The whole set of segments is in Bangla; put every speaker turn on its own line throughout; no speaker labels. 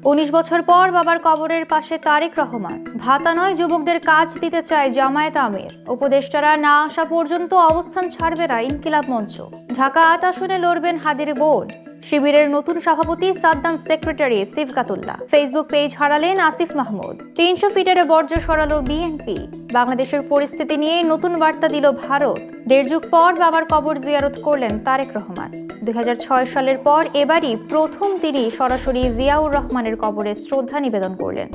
19 বছর পর বাবার কবরের পাশে তারেক রহমান। ভাতা নয়, যুবকদের কাজ দিতে চায় জামায়াত আমির। উপদেষ্টারা না আসা পর্যন্ত অবস্থান ছাড়বে না ইনকিলাব মঞ্চ। ঢাকা ৮ আসনে লড়বেন হাদির বোন। শিবিরের নতুন সভাপতি সাদ্দাম সেক্রেটারি সিফকাতুল্লাহ। ফেসবুক পেজ হারালেন আসিফ মাহমুদ। 300 ফিটের বর্জ্য সরালো বিএনপি। বাংলাদেশের পরিস্থিতি নিয়ে নতুন বার্তা দিল ভারত। 1.5 যুগ পর বাবার কবর জিয়ারত করলেন তারেক রহমান। 2006 সালের পর এবারই প্রথম তিনি সরাসরি জিয়াউর রহমানের কবরে শ্রদ্ধা নিবেদন করলেন।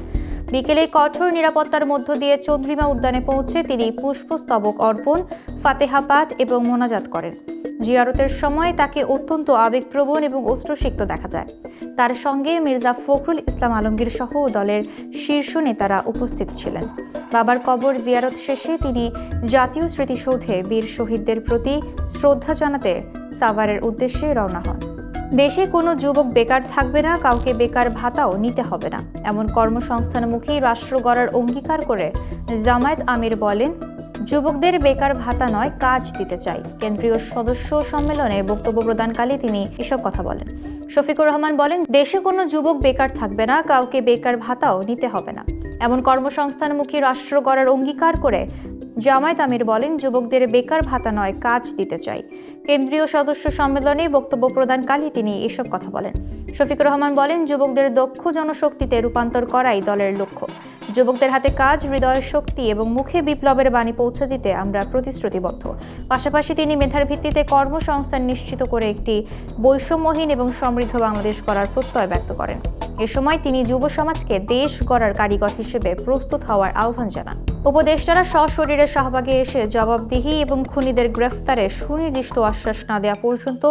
বিকেলে কঠোর নিরাপত্তার মধ্য দিয়ে চন্দ্রিমা উদ্যানে পৌঁছে তিনি পুষ্পস্তবক অর্পণ, ফাতেহা পাঠ এবং মোনাজাত করেন। জিয়ারতের সময় তাকে অত্যন্ত আবেগপ্রবণ এবং অশ্রুসিক্ত দেখা যায়। তার সঙ্গে মির্জা ফখরুল ইসলাম আলমগীর সহ দলের শীর্ষ নেতারা উপস্থিত ছিলেন। বাবার কবর জিয়ারত শেষে তিনি জাতীয় স্মৃতিসৌধে বীর শহীদদের প্রতি শ্রদ্ধা জানাতে সাভারের উদ্দেশ্যে রওনা হন। দেশে কোনো যুবক বেকার থাকবে না, কাউকে বেকার ভাতাও নিতে হবে না, এমন কর্মসংস্থানমুখী রাষ্ট্র গড়ার অঙ্গীকার করে জামায়াত আমির বলেন, যুবকদের বেকার ভাতা নয়, কাজ দিতে চাই। কেন্দ্রীয় সদস্য সম্মেলনে বক্তব্য প্রদানকালে তিনি এসব কথা বলেন। শফিকুর রহমান বলেন, দেশে কোনো যুবক বেকার থাকবে না, কাউকে বেকার ভাতাও নিতে হবে না, এমন কর্মসংস্থানমুখী রাষ্ট্র গড়ার অঙ্গীকার করে জামায়াত আমির বলেন, যুবকদের বেকার ভাতা নয়, কাজ দিতে চাই। কেন্দ্রীয় সদস্য সম্মেলনে বক্তব্য প্রদানকালে তিনি এসব কথা বলেন। শফিকুর রহমান বলেন, যুবকদের দক্ষ জনশক্তিতে রূপান্তর করাই দলের লক্ষ্য। যুবকদের হাতে কাজ, হৃদয়ের শক্তি এবং মুখে বিপ্লবের বাণী পৌঁছে দিতে আমরা প্রতিশ্রুতিবদ্ধ। পাশাপাশি তিনি মেধার ভিত্তিতে কর্মসংস্থান নিশ্চিত করে একটি বৈষম্যহীন এবং সমৃদ্ধ বাংলাদেশ গড়ার প্রত্যয় ব্যক্ত করেন। এ সময় তিনি যুব সমাজকে দেশ গড়ার কারিগর হিসেবে প্রস্তুত হওয়ার আহ্বান জানান। উপদেষ্টারা সশরীরে শাহবাগে এসে জবাবদিহি এবং খুনিদের গ্রেফতারে সুনির্দিষ্ট আশ্বাস না দেওয়া পর্যন্ত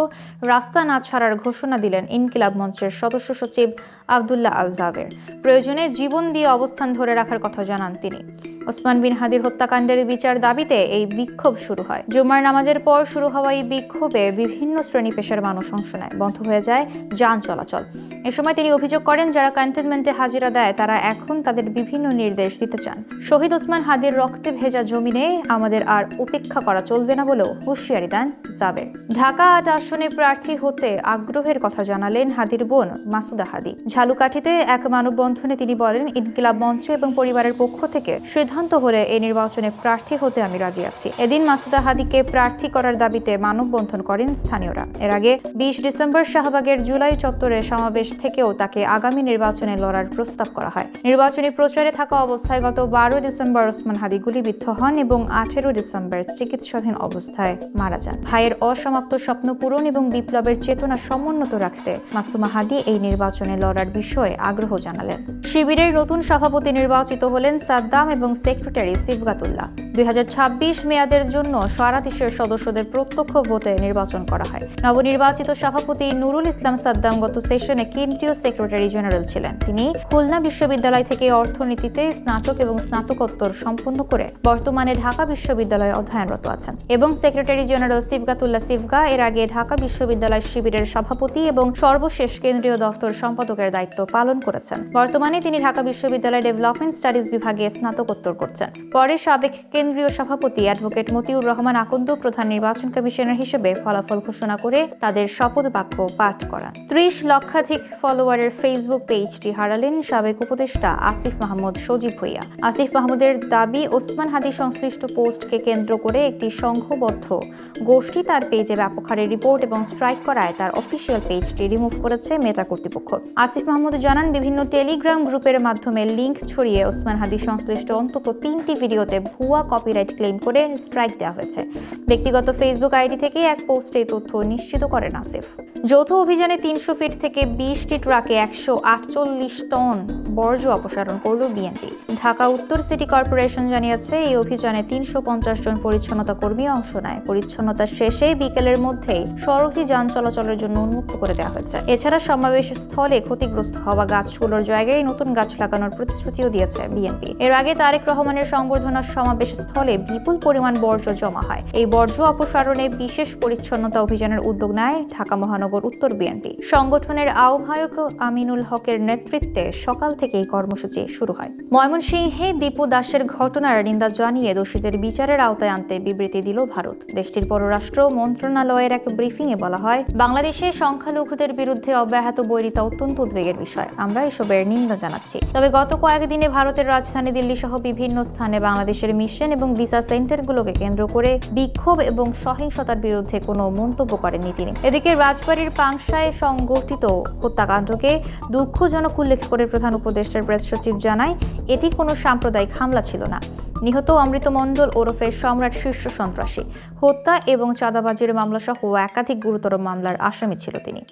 রাস্তা না ছাড়ার ঘোষণা দিলেন ইনকিলাব মঞ্চের সদস্য সচিব আব্দুল্লাহ আল জাবের। প্রয়োজনে জীবন দিয়ে অবস্থান ধরে রাখার কথা জানান তিনি। ওসমান বিন হাদির হত্যাকাণ্ডের বিচার দাবিতে এই বিক্ষোভ শুরু হয়। জুমার নামাজের পর শুরু হওয়া এই বিক্ষোভে বিভিন্ন শ্রেণী পেশার মানুষ অংশ নেয়। বন্ধ হয়ে যায় যান চলাচল। এ সময় তিনি অভিযোগ করেন, যারা ক্যান্টনমেন্টে হাজিরা দেয় তারা এখন তাদের বিভিন্ন নির্দেশ দিতে চান। শহীদ ওসমান হাদির রক্তে ভেজা জমিনে আমাদের আর উপেক্ষা করা চলবে না বলেও হুঁশিয়ারি দেন জাবের। ঢাকা ৮ আসনে প্রার্থী হতে আগ্রহের কথা জানালেন হাদির বোন মাসুদা হাদি। ঝালুকাঠিতে এক মানববন্ধনে তিনি বলেন, ইনকিলাব মঞ্চ এবং পরিবারের পক্ষ থেকে সিদ্ধান্ত হলে এই নির্বাচনে প্রার্থী হতে আমি রাজি আছি। এদিন মাসুদা হাদিকে প্রার্থী করার দাবিতে মানববন্ধন করেন স্থানীয়রা। এর আগে 20 ডিসেম্বর শাহবাগের জুলাই চত্বরে সমাবেশ থেকেও তাকে আগামী নির্বাচনে লড়ার প্রস্তাব করা হয়। নির্বাচনী প্রচারে থাকা অবস্থায় গত 12 ডিসেম্বর ওসমান হাদি গুলিবিদ্ধ হন এবং 18 ডিসেম্বর চিকিৎসাধীন অবস্থায় মারা যান। ভাইয়ের অসমাপ্ত স্বপ্ন পূরণ এবং বিপ্লবের চেতনা সমুন্নত রাখতে মাসুমা হাদি এই নির্বাচনে লড়ার বিষয়ে আগ্রহ জানালেন। শিবিরের নতুন সভাপতি নির্বাচিত হলেন সাদ্দাম এবং সেক্রেটারি সিফকাতুল্লাহ। 2026 মেয়াদের জন্য সারা দেশের সদস্যদের প্রত্যক্ষ ভোটে নির্বাচন করা হয়। নবনির্বাচিত সভাপতি নুরুল ইসলাম সাদ্দাম গত সেশনে কেন্দ্রীয় সেক্রেটারি জেনারেল ছিলেন। তিনি খুলনা বিশ্ববিদ্যালয় থেকে অর্থনীতিতে স্নাতক এবং স্নাতকোত্তর সম্পন্ন করে বর্তমানে ঢাকা বিশ্ববিদ্যালয়ে অধ্যয়নরত আছেন। এবং সেক্রেটারি জেনারেল সিফকাতুল্লাহ সিফগা এর আগে ঢাকা বিশ্ববিদ্যালয় শিবিরের সভাপতি এবং সর্বশেষ কেন্দ্রীয় দফতর সম্পাদকের দায়িত্ব পালন করেছেন। বর্তমানে তিনি ঢাকা বিশ্ববিদ্যালয় ডেভেলপমেন্ট স্টাডিজ বিভাগে স্নাতকোত্তর করছেন। পরে সাবেক কেন্দ্রীয় সভাপতি অ্যাডভোকেট মতিউর রহমান আকন্দ প্রধান নির্বাচন কমিশনার হিসেবে ফলাফল ঘোষণা করে তাদের শপথ বাক্য পাঠ করান। 30 লক্ষাধিক ফলোয়ারের ফেসবুক পেজটি হারালেন সাবেক উপদেষ্টা আসিফ মাহমুদ সজীব ভুঁইয়া। আসিফ মাহমুদের দাবি, ওসমান হাদি সংশ্লিষ্ট পোস্টকে কেন্দ্র করে একটি সংঘবদ্ধ গোষ্ঠী তার পেজে ব্যাপক হারে রিপোর্ট এবং স্ট্রাইক করায় তার অফিসিয়াল পেজটি রিমুভ করেছে মেটা কর্তৃপক্ষ। আসিফ মাহমুদ জানান, বিভিন্ন টেলিগ্রাম গ্রুপের মাধ্যমে লিঙ্ক ছড়িয়ে ওসমান হাদি সংশ্লিষ্ট অন্তত 3টি ভিডিওতে ভুয়া কপিরাইট ক্লেম করে স্ট্রাইক দেওয়া হয়েছে। ব্যক্তিগত ফেসবুক আইডি থেকে এক পোস্টে তথ্য নিশ্চিত করেন আসিফ। যৌথ অভিযানে 300 ফিট থেকে 20টি ট্রাকে 148 টন বর্জ্য অপসারণ করল বিএনপি। ঢাকা উত্তর সিটি কর্পোরেশন জানিয়েছে, এই অভিযানে 350 জন পরিচ্ছন্নতা কর্মী অংশ নেয়। পরিচ্ছন্নতা শেষে বিকেলের মধ্যেই সড়কটি যান চলাচলের জন্য উন্মুক্ত করে দেওয়া হয়েছে। এছাড়া সমাবেশ স্থলে ক্ষতিগ্রস্ত হওয়া গাছগুলোর জায়গায় নতুন গাছ লাগানোর প্রতিশ্রুতিও দিয়েছে বিএনপি। এর আগে তারেক রহমানের সংবর্ধনা সমাবেশ স্থলে বিপুল পরিমাণ বর্জ্য জমা হয়। এই বর্জ্য অপসারণে বিশেষ পরিচ্ছন্নতা অভিযানের উদ্যোগ নেয় ঢাকা মহানগর মহানগর উত্তর বিএনপি সংগঠনের আহ্বায়ক আমিনুল হকের নেতৃত্বে সকাল থেকেই কর্মসূচি শুরু হয়। ময়মনসিংহে দীপু দাসের ঘটনার নিন্দা জানিয়ে দোষীদের বিচারের আওতায় আনতে বিবৃতি দিল ভারত। দেশটির পররাষ্ট্র মন্ত্রণালয়ের এক ব্রিফিংয়ে বলা হয়, বাংলাদেশে সংখ্যালঘুদের বিরুদ্ধে অব্যাহত বৈরিতা অত্যন্ত উদ্বেগের বিষয়। আমরা এসবের নিন্দা জানাচ্ছি। তবে গত কয়েকদিনে ভারতের রাজধানী দিল্লি সহ বিভিন্ন স্থানে বাংলাদেশের মিশন এবং ভিসা সেন্টারগুলোকে কেন্দ্র করে বিক্ষোভ এবং সহিংসতার বিরুদ্ধে কোনো মন্তব্য করেননি তিনি। এদিকে রাজবাড়ীর পাংশায় সংঘটিত হত্যাকাণ্ডকে দুঃখজনক উল্লেখ করে প্রধান উপদেষ্টার প্রেস সচিব জানায়, এটি কোনো সাম্প্রদায়িক হামলা ছিল না। নিহত অমৃত মণ্ডল ওরফে সম্রাট শীর্ষ সন্ত্রাসী, হত্যা এবং চাঁদাবাজির মামলা সহ একাধিক গুরুতর মামলার আসামি ছিল তিনি।